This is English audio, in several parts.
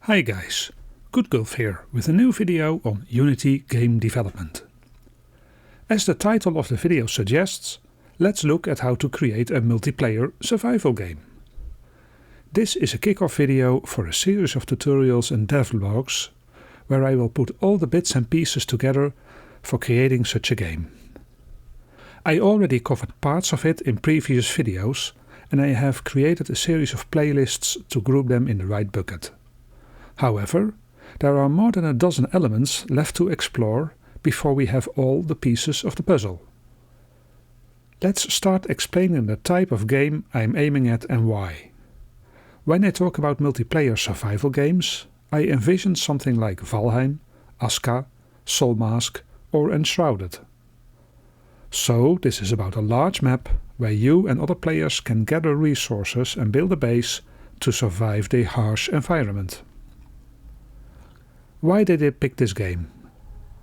Hi guys, GoodGulf here with a new video on Unity game development. As the title of the video suggests, let's look at how to create a multiplayer survival game. This is a kickoff video for a series of tutorials and devlogs where I will put all the bits and pieces together for creating such a game. I already covered parts of it in previous videos and I have created a series of playlists to group them in the right bucket. However, there are more than a dozen elements left to explore before we have all the pieces of the puzzle. Let's start explaining the type of game I am aiming at and why. When I talk about multiplayer survival games, I envision something like Valheim, Aska, Soulmask or Enshrouded. So this is about a large map where you and other players can gather resources and build a base to survive the harsh environment. Why did I pick this game?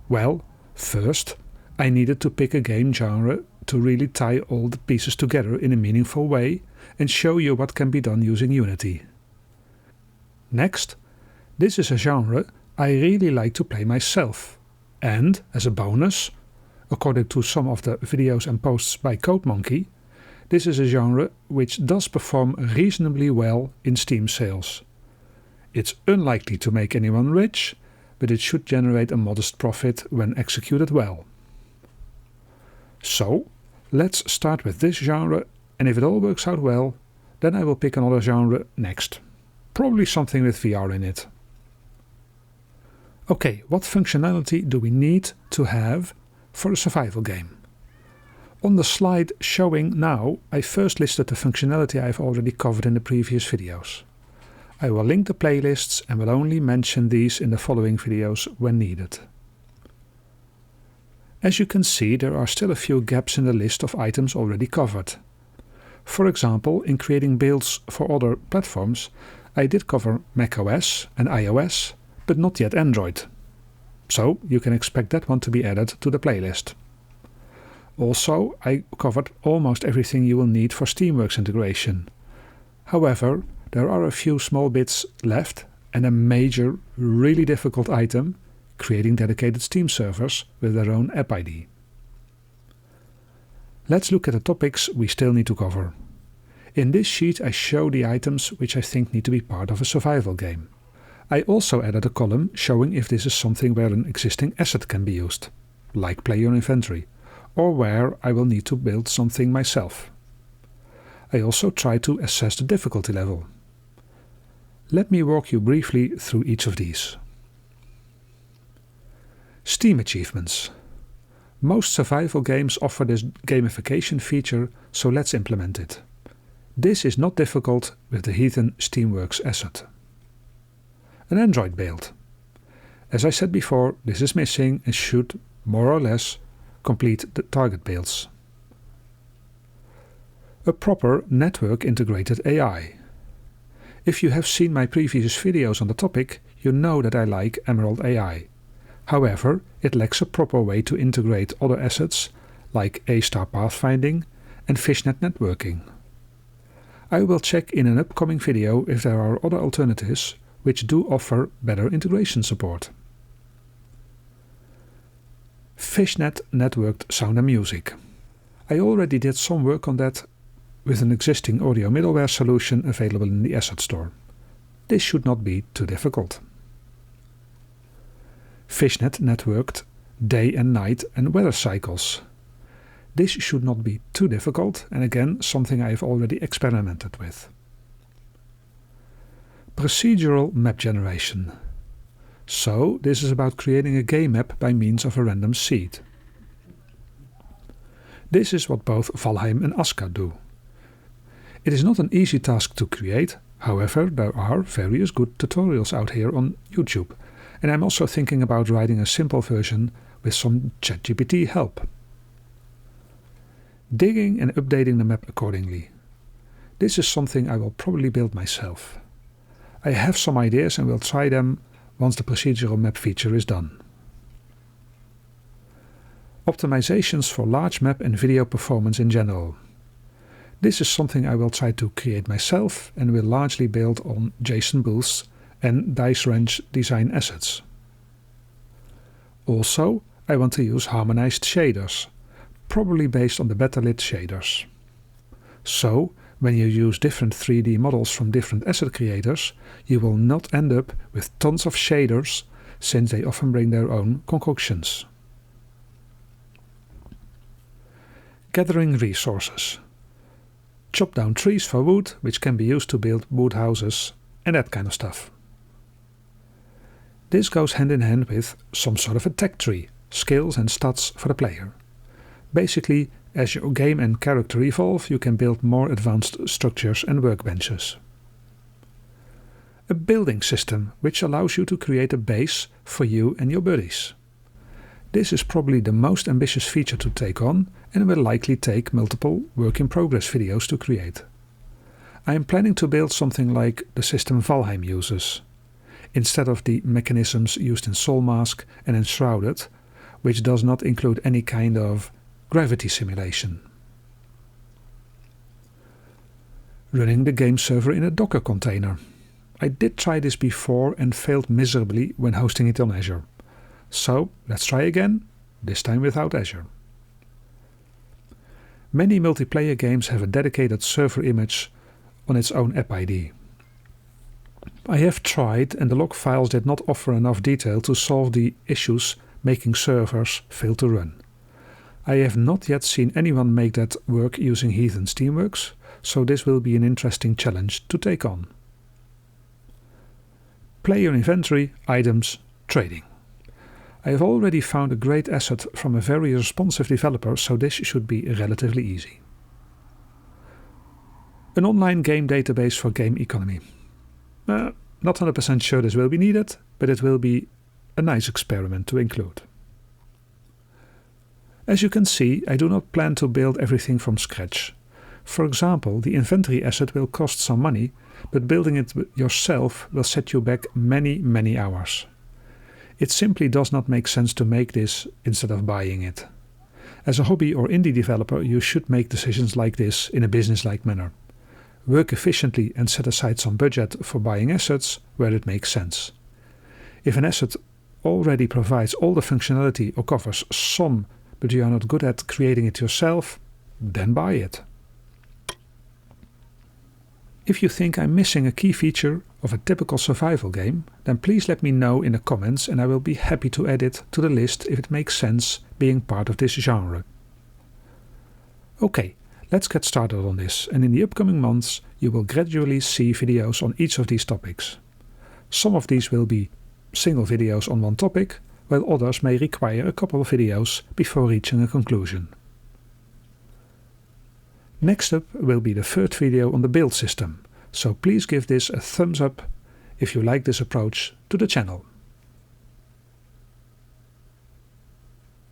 Well, first, I needed to pick a game genre to really tie all the pieces together in a meaningful way and show you what can be done using Unity. Next, this is a genre I really like to play myself. And, as a bonus, according to some of the videos and posts by CodeMonkey, this is a genre which does perform reasonably well in Steam sales. It's unlikely to make anyone rich, but it should generate a modest profit when executed well. So, let's start with this genre, and if it all works out well, then I will pick another genre next. Probably something with VR in it. Okay, what functionality do we need to have for a survival game? On the slide showing now, I first listed the functionality I have already covered in the previous videos. I will link the playlists and will only mention these in the following videos when needed. As you can see, there are still a few gaps in the list of items already covered. For example, in creating builds for other platforms, I did cover macOS and iOS, but not yet Android. So you can expect that one to be added to the playlist. Also, I covered almost everything you will need for Steamworks integration. However, there are a few small bits left and a major, really difficult item, creating dedicated Steam servers with their own app ID. Let's look at the topics we still need to cover. In this sheet I show the items which I think need to be part of a survival game. I also added a column showing if this is something where an existing asset can be used, like player inventory, or where I will need to build something myself. I also try to assess the difficulty level. Let me walk you briefly through each of these. Steam achievements. Most survival games offer this gamification feature, so let's implement it. This is not difficult with the Heathen Steamworks asset. An Android build. As I said before, this is missing and should, more or less, complete the target builds. A proper network integrated AI. If you have seen my previous videos on the topic, you know that I like Emerald AI. However, it lacks a proper way to integrate other assets like A-star pathfinding and fishnet networking. I will check in an upcoming video if there are other alternatives which do offer better integration support. Fishnet networked sound and music. I already did some work on that with an existing audio middleware solution available in the asset store. This should not be too difficult. Fishnet networked day and night and weather cycles. This should not be too difficult and again something I have already experimented with. Procedural map generation. So this is about creating a game map by means of a random seed. This is what both Valheim and Aska do. It is not an easy task to create, however there are various good tutorials out here on YouTube, and I'm also thinking about writing a simple version with some ChatGPT help. Digging and updating the map accordingly. This is something I will probably build myself. I have some ideas and will try them once the procedural map feature is done. Optimizations for large map and video performance in general. This is something I will try to create myself and will largely build on JSON booths and dice wrench design assets. Also, I want to use harmonized shaders, probably based on the Betalit shaders. So, when you use different 3D models from different asset creators, you will not end up with tons of shaders, since they often bring their own concoctions. Gathering resources. Chop down trees for wood, which can be used to build wood houses and that kind of stuff. This goes hand in hand with some sort of a tech tree, skills and stats for the player. Basically, as your game and character evolve, you can build more advanced structures and workbenches. A building system, which allows you to create a base for you and your buddies. This is probably the most ambitious feature to take on and will likely take multiple work-in-progress videos to create. I am planning to build something like the system Valheim uses, instead of the mechanisms used in Soulmask and Enshrouded, which does not include any kind of gravity simulation. Running the game server in a Docker container. I did try this before and failed miserably when hosting it on Azure. So let's try again, this time without Azure. Many multiplayer games have a dedicated server image on its own app ID. I have tried, and the log files did not offer enough detail to solve the issues making servers fail to run. I have not yet seen anyone make that work using Heathen Steamworks, so this will be an interesting challenge to take on. Player inventory, items, trading. I have already found a great asset from a very responsive developer, so this should be relatively easy. An online game database for game economy. Not 100% sure this will be needed, but it will be a nice experiment to include. As you can see, I do not plan to build everything from scratch. For example, the inventory asset will cost some money, but building it yourself will set you back many hours. It simply does not make sense to make this instead of buying it. As a hobby or indie developer, you should make decisions like this in a business-like manner. Work efficiently and set aside some budget for buying assets where it makes sense. If an asset already provides all the functionality or covers some, but you are not good at creating it yourself, then buy it. If you think I'm missing a key feature of a typical survival game, then please let me know in the comments and I will be happy to add it to the list if it makes sense being part of this genre. Okay, let's get started on this, and in the upcoming months you will gradually see videos on each of these topics. Some of these will be single videos on one topic, while others may require a couple of videos before reaching a conclusion. Next up will be the third video on the build system, so please give this a thumbs up if you like this approach to the channel.